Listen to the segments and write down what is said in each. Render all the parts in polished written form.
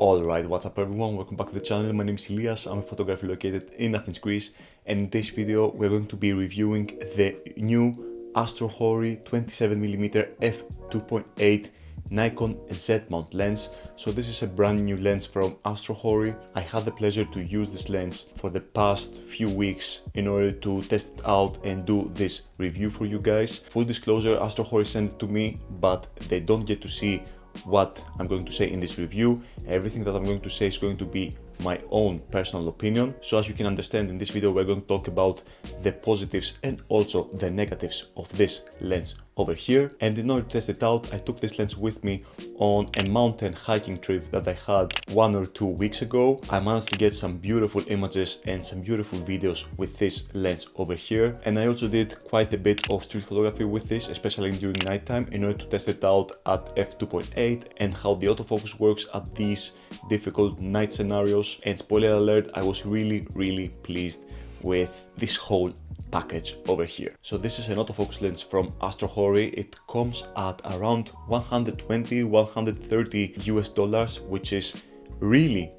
Alright, what's up everyone, welcome back to the channel. My name is Ilias, I'm a photographer located in Athens, Greece, and in this video we're going to be reviewing the new Astrhori 27mm f2.8 Nikon Z mount lens. So this is a brand new lens from Astrhori. I had the pleasure to use this lens for the past few weeks in order to test it out and do this review for you guys. Full disclosure, Astrhori sent it to me, but they don't get to see what I'm going to say in this review. Everything that I'm going to say is going to be my own personal opinion. So as you can understand, in this video we're going to talk about the positives and also the negatives of this lens over here. And in order to test it out, I took this lens with me on a mountain hiking trip that I had 1 or 2 weeks ago. I managed to get some beautiful images and some beautiful videos with this lens over here. And I also did quite a bit of street photography with this, especially during nighttime, in order to test it out at f2.8 and how the autofocus works at these difficult night scenarios. And spoiler alert, I was really pleased with this whole package over here. So this is an autofocus lens from Astrhori. It comes at around 120-130 US dollars, which is really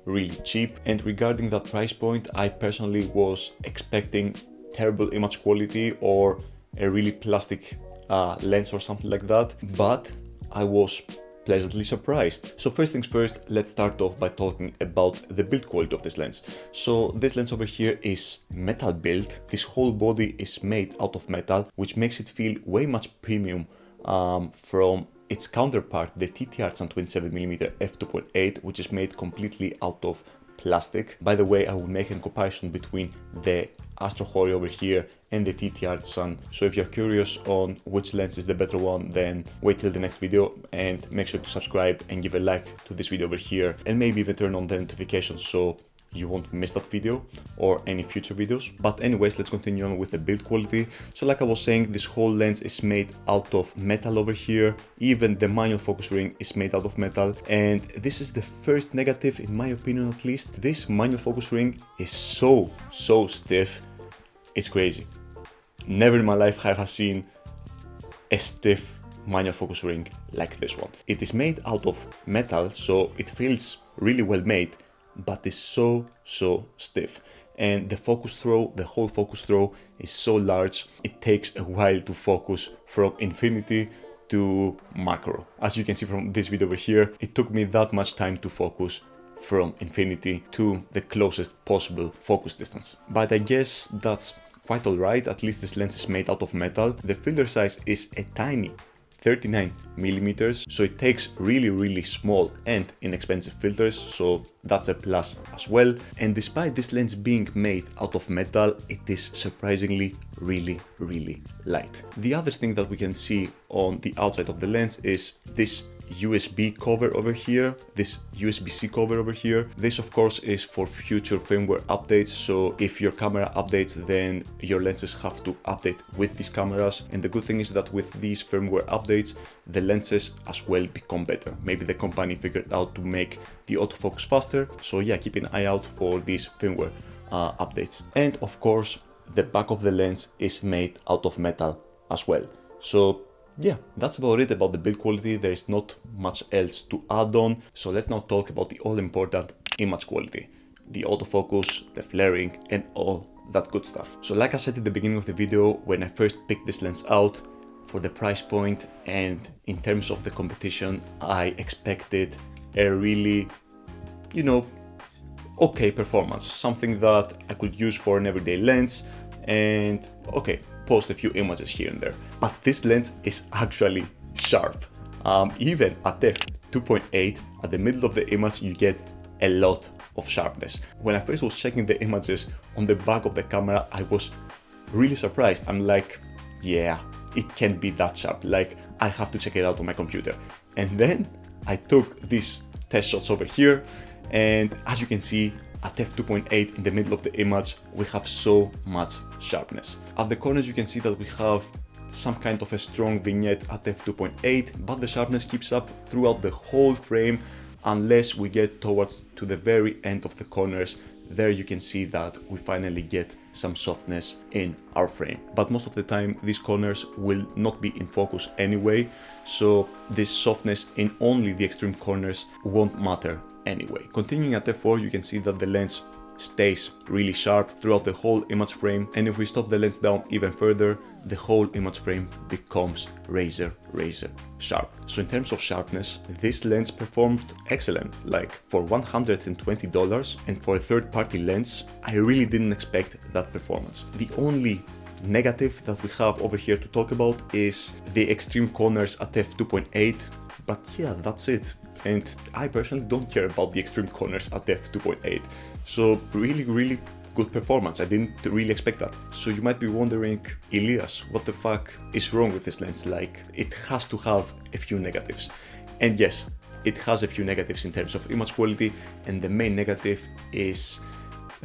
cheap. And regarding that price point, I personally was expecting terrible image quality or a really plastic lens or something like that, but I was pleasantly surprised. So first things first, let's start off by talking about the build quality of this lens. So this lens over here is metal built. This whole body is made out of metal, which makes it feel way much premium from its counterpart, the TT-Artsan 27mm f2.8, which is made completely out of plastic. By the way, I will make a comparison between the Astrhori over here and the TT-Artsan. So if you're curious on which lens is the better one, then wait till the next video and make sure to subscribe and give a like to this video over here, and maybe even turn on the notifications so you won't miss that video or any future videos. But anyways, let's continue on with the build quality. So like I was saying, this whole lens is made out of metal over here. Even the manual focus ring is made out of metal. And this is the first negative, in my opinion at least. This manual focus ring is so stiff. It's crazy. Never in my life have I seen a stiff manual focus ring like this one. It is made out of metal, so it feels really well made, but it's so stiff. And the focus throw, the whole focus throw is so large, it takes a while to focus from infinity to macro. As you can see from this video over here, it took me that much time to focus from infinity to the closest possible focus distance. But I guess that's quite alright. At least this lens is made out of metal. The filter size is a tiny 39mm, so it takes really small and inexpensive filters, so that's a plus as well. And despite this lens being made out of metal, it is surprisingly really light. The other thing that we can see on the outside of the lens is this USB cover over here, this USB-C cover over here. This of course is for future firmware updates, so if your camera updates, then your lenses have to update with these cameras. And the good thing is that with these firmware updates, the lenses as well become better. Maybe the company figured out to make the autofocus faster, so yeah, keep an eye out for these firmware updates. And of course, the back of the lens is made out of metal as well. So yeah, that's about it about the build quality. There is not much else to add on. So let's now talk about the all-important image quality, the autofocus, the flaring, and all that good stuff. So like I said at the beginning of the video, when I first picked this lens out, for the price point and in terms of the competition, I expected a really, okay performance, something that I could use for an everyday lens and okay, post a few images here and there. But this lens is actually sharp. Even at f2.8, at the middle of the image, you get a lot of sharpness. When I first was checking the images on the back of the camera, I was really surprised. I'm like, yeah, it can't be that sharp. Like, I have to check it out on my computer. And then I took these test shots over here, and as you can see, at f2.8 in the middle of the image, we have so much sharpness. At the corners you can see that we have some kind of a strong vignette at f2.8, but the sharpness keeps up throughout the whole frame unless we get towards to the very end of the corners. There you can see that we finally get some softness in our frame. But most of the time these corners will not be in focus anyway, so this softness in only the extreme corners won't matter anyway. Continuing at f4, you can see that the lens stays really sharp throughout the whole image frame, and if we stop the lens down even further, the whole image frame becomes razor sharp. So in terms of sharpness, this lens performed excellent. Like for $120 and for a third-party lens, I really didn't expect that performance. The only negative that we have over here to talk about is the extreme corners at f2.8, but yeah, that's it. And I personally don't care about the extreme corners at f2.8. So really good performance. I didn't really expect that. So you might be wondering, Elias, what the fuck is wrong with this lens? Like, it has to have a few negatives. And yes, it has a few negatives in terms of image quality, and the main negative is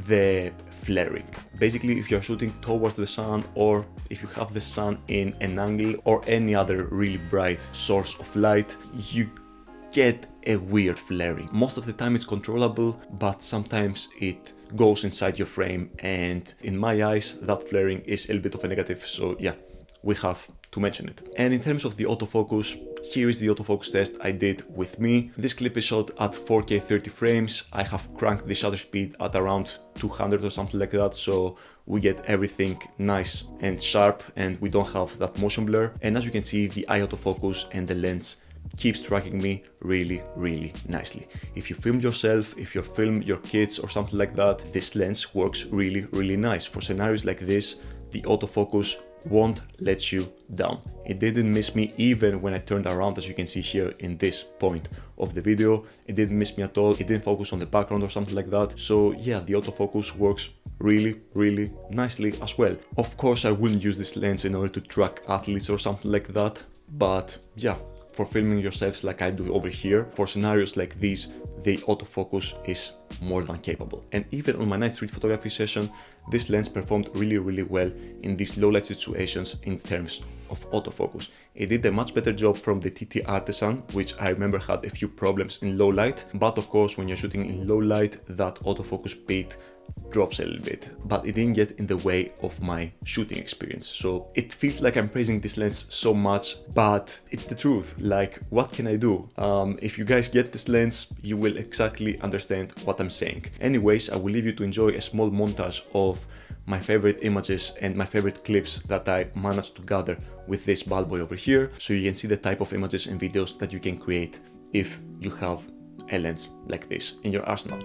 the flaring. Basically, if you're shooting towards the sun, or if you have the sun in an angle or any other really bright source of light, you get a weird flaring. Most of the time it's controllable, but sometimes it goes inside your frame, and in my eyes that flaring is a little bit of a negative. So yeah, we have to mention it. And in terms of the autofocus, here is the autofocus test I did with me. This clip is shot at 4K 30 frames. I have cranked the shutter speed at around 200 or something like that, so we get everything nice and sharp and we don't have that motion blur. And as you can see, the eye autofocus and the lens keeps tracking me really nicely. If you film yourself, if you film your kids or something like that, this lens works really nice. For scenarios like this, the autofocus won't let you down. It didn't miss me even when I turned around, as you can see here in this point of the video. It didn't miss me at all. It didn't focus on the background or something like that. So yeah, the autofocus works really nicely as well. Of course, I wouldn't use this lens in order to track athletes or something like that, but yeah, for filming yourselves like I do over here, for scenarios like these, the autofocus is more than capable. And even on my night street photography session, this lens performed really well in these low light situations in terms of autofocus. It did a much better job from the TT Artisan, which I remember had a few problems in low light, but of course when you're shooting in low light, that autofocus speed drops a little bit, but it didn't get in the way of my shooting experience. So it feels like I'm praising this lens so much, but it's the truth. Like, what can I do? If you guys get this lens, you will exactly understand what I'm saying. Anyways, I will leave you to enjoy a small montage of my favorite images and my favorite clips that I managed to gather with this bad boy over here, so you can see the type of images and videos that you can create if you have a lens like this in your arsenal.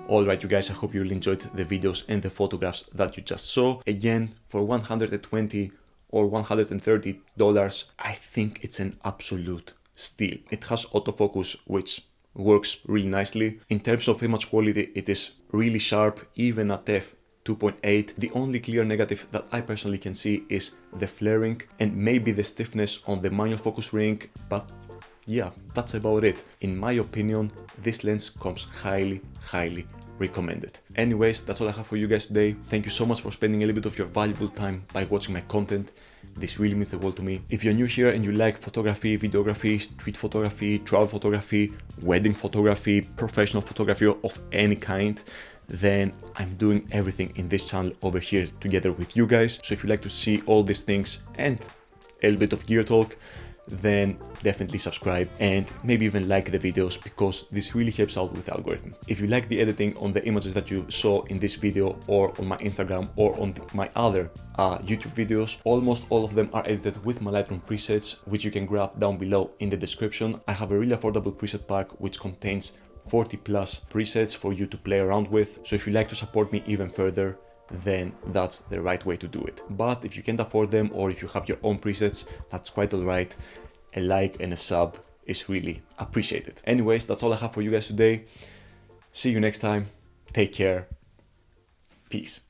Alright you guys, I hope you enjoyed the videos and the photographs that you just saw. Again, for $120 or $130, I think it's an absolute steal. It has autofocus, which works really nicely. In terms of image quality, it is really sharp, even at f2.8. The only clear negative that I personally can see is the flaring and maybe the stiffness on the manual focus ring, but yeah, that's about it. In my opinion, this lens comes highly recommend it. Anyways, that's all I have for you guys today. Thank you so much for spending a little bit of your valuable time by watching my content. This really means the world to me. If you're new here and you like photography, videography, street photography, travel photography, wedding photography, professional photography of any kind, then I'm doing everything in this channel over here together with you guys. So if you like to see all these things and a little bit of gear talk, then definitely subscribe and maybe even like the videos, because this really helps out with the algorithm. If you like the editing on the images that you saw in this video or on my Instagram or on my other YouTube videos, almost all of them are edited with my Lightroom presets, which you can grab down below in the description. I have a really affordable preset pack which contains 40 plus presets for you to play around with. So if you like to support me even further, then that's the right way to do it. But if you can't afford them, or if you have your own presets, that's quite alright. A like and a sub is really appreciated. Anyways, that's all I have for you guys today. See you next time. Take care. Peace.